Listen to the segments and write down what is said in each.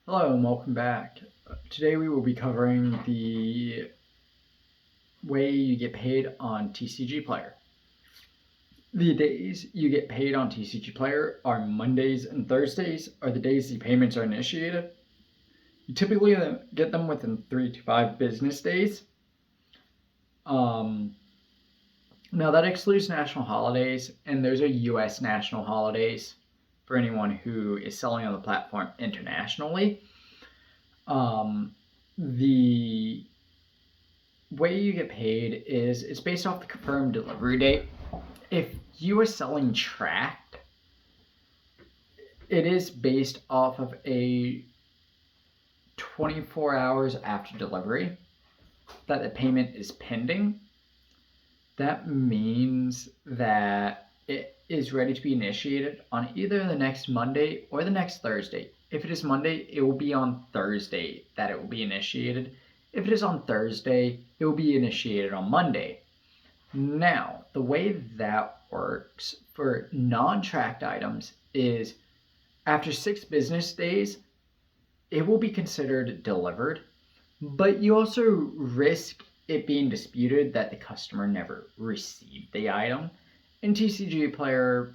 Hello and welcome back. Today we will be covering the way you get paid on TCGPlayer. The days you get paid on TCGPlayer are Mondays and Thursdays are the days the payments are initiated. You typically get them within 3 to 5 business days. Now that excludes national holidays, and those are US national holidays for anyone who is selling on the platform internationally. The way you get paid is it's based off the confirmed delivery date. If you are selling tracked, it is based off of a 24 hours after delivery that the payment is pending. That means that it is ready to be initiated on either the next Monday or the next Thursday. If it is Monday, it will be on Thursday that it will be initiated. If it is on Thursday, it will be initiated on Monday. Now, the way that works for non-tracked items is after 6 business days, it will be considered delivered, but you also risk it being disputed that the customer never received the item, and TCGPlayer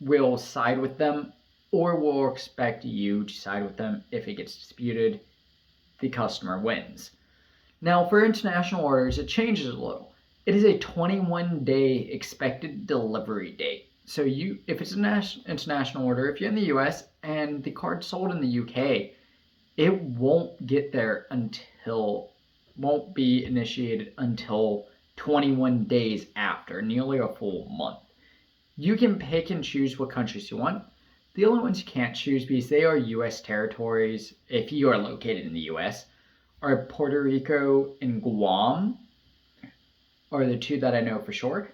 will side with them or will expect you to side with them. If it gets disputed, the customer wins. Now, for international orders, it changes a little. It is a 21-day expected delivery date. So if it's an international order, if you're in the US and the card's sold in the UK, it won't get there won't be initiated until 21 days after, nearly a full month. You can pick and choose what countries you want. The only ones you can't choose, because they are US territories if you are located in the US, are Puerto Rico and Guam, are the two that I know for sure.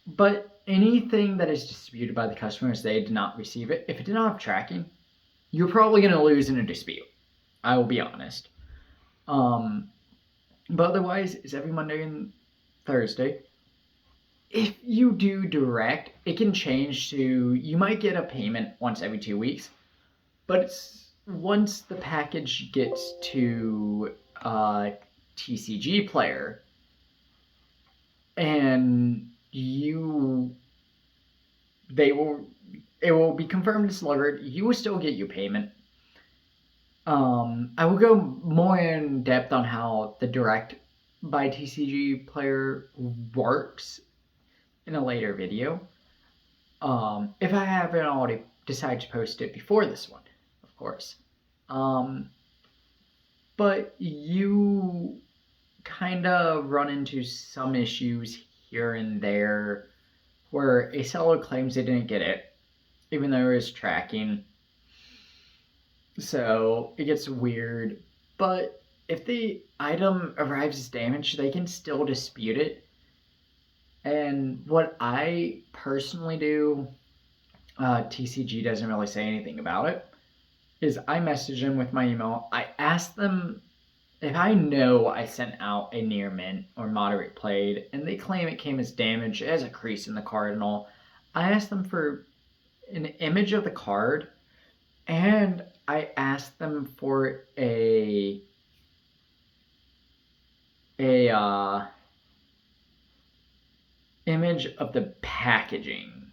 But anything that is disputed by the customers, they did not receive it. If it did not have tracking, you're probably going to lose in a dispute. I will be honest. But otherwise, it's every Monday and Thursday. If you do direct, it can change to, you might get a payment once every 2 weeks, but it's once the package gets to TCGPlayer and it will be confirmed it's delivered, you will still get your payment. I will go more in depth on how the direct by TCGPlayer works in a later video. If I haven't already decided to post it before this one, of course. But you kind of run into some issues here and there where a seller claims they didn't get it, even though there is tracking. So it gets weird. But if the item arrives as damaged, they can still dispute it. And what I personally do, TCG doesn't really say anything about it, is I message them with my email. I ask them if I know I sent out a near mint or moderate played and they claim it came as damaged, it has a crease in the card and all. I ask them for an image of the card, and I ask them for a image of the packaging.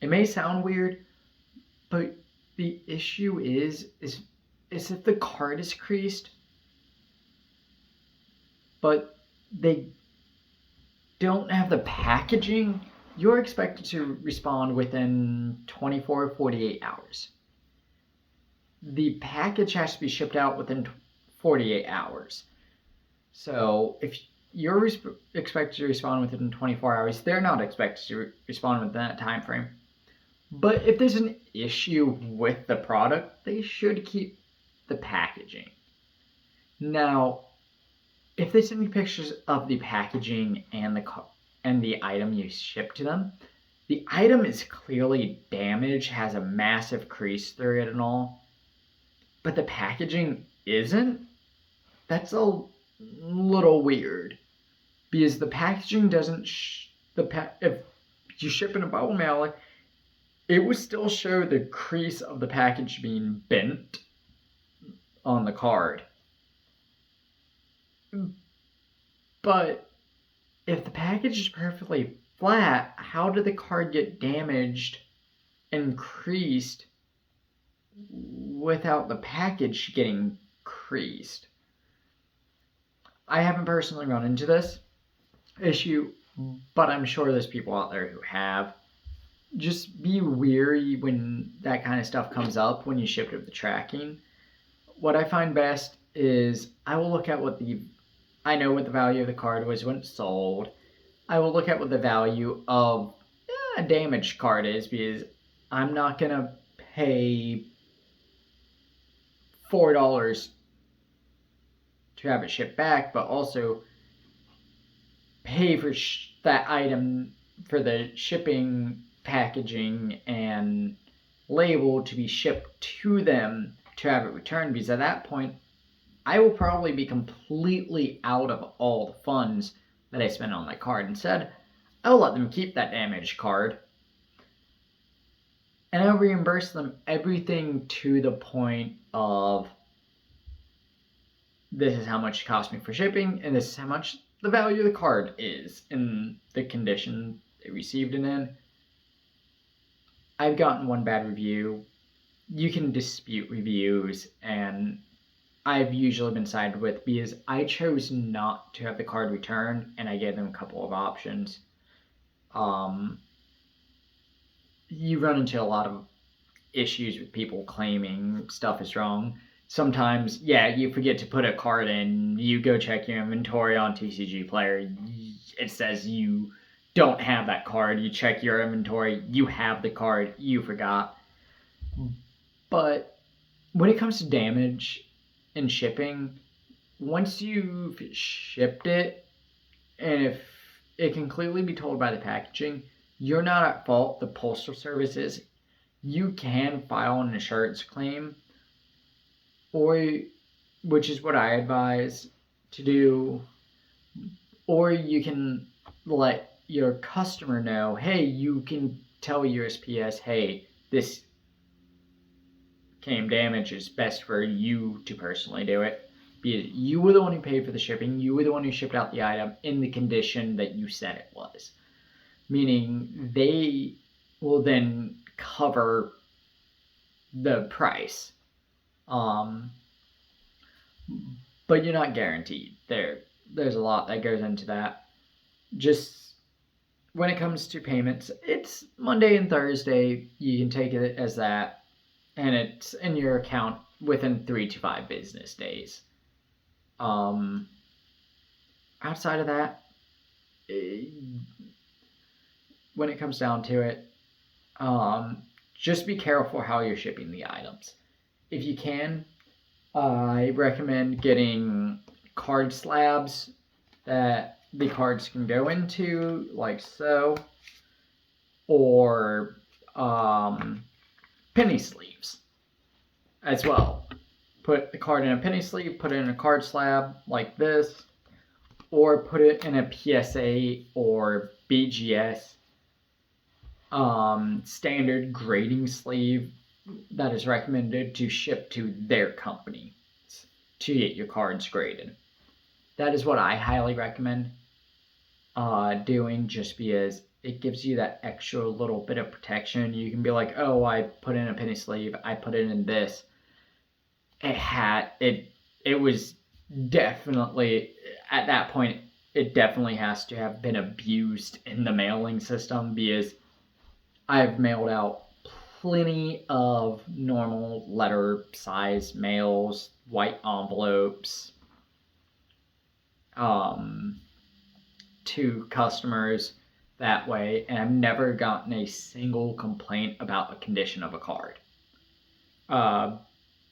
It may sound weird, but the issue is if the card is creased, but they don't have the packaging, you're expected to respond within 24 to 48 hours. The package has to be shipped out within 48 hours. So if you're expected to respond within 24 hours, they're not expected to respond within that time frame. But if there's an issue with the product, they should keep the packaging. Now, if they send you pictures of the packaging and the item you ship to them, the item is clearly damaged, has a massive crease through it and all, but the packaging isn't, that's a little weird. Because the packaging doesn't, if you ship in a bubble mailer, it would still show the crease of the package being bent on the card. But if the package is perfectly flat, how did the card get damaged and creased without the package getting creased? I haven't personally run into this issue, but I'm sure there's people out there who have. Just be weary when that kind of stuff comes up when you ship it with the tracking. What I find best is I will look at I know what the value of the card was when it's sold. I will look at what the value of a damaged card is, because I'm not going to pay $4 to have it shipped back, but also pay for that item for the shipping, packaging, and label to be shipped to them to have it returned, because at that point I will probably be completely out of all the funds that I spent on my card. Instead, I'll let them keep that damaged card, and I'll reimburse them everything to the point of, this is how much it cost me for shipping, and this is how much the value of the card is in the condition they received it in. I've gotten one bad review. You can dispute reviews, and I've usually been sided with, because I chose not to have the card returned, and I gave them a couple of options. You run into a lot of issues with people claiming stuff is wrong. Sometimes, you forget to put a card in, you go check your inventory on TCGPlayer, it says you don't have that card, you check your inventory, you have the card, you forgot. But when it comes to damage and shipping, once you've shipped it, and if it can clearly be told by the packaging, you're not at fault, the postal service is. You can file an insurance claim, which is what I advise to do, or you can let your customer know, hey, you can tell USPS, hey, this came damaged, it's best for you to personally do it, because you were the one who paid for the shipping, you were the one who shipped out the item in the condition that you said it was. Meaning they will then cover the price. But you're not guaranteed. There's a lot that goes into that. Just when it comes to payments, it's Monday and Thursday. You can take it as that, and it's in your account within 3 to 5 business days. Outside of that, when it comes down to it, just be careful how you're shipping the items. If you can, I recommend getting card slabs that the cards can go into, like so, or penny sleeves as well. Put the card in a penny sleeve, put it in a card slab like this, or put it in a PSA or BGS standard grading sleeve that is recommended to ship to their company to get your cards graded. That is what I highly recommend doing, just because it gives you that extra little bit of protection. You can be like, oh, I put in a penny sleeve, I put it in this. It was definitely, at that point, it definitely has to have been abused in the mailing system, because I've mailed out plenty of normal letter size mails, white envelopes, to customers that way, and I've never gotten a single complaint about the condition of a card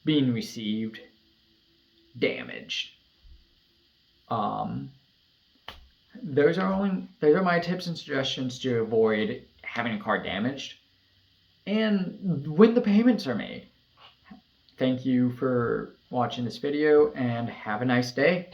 being received damaged. Those are my tips and suggestions to avoid having a card damaged, and when the payments are made. Thank you for watching this video, and have a nice day.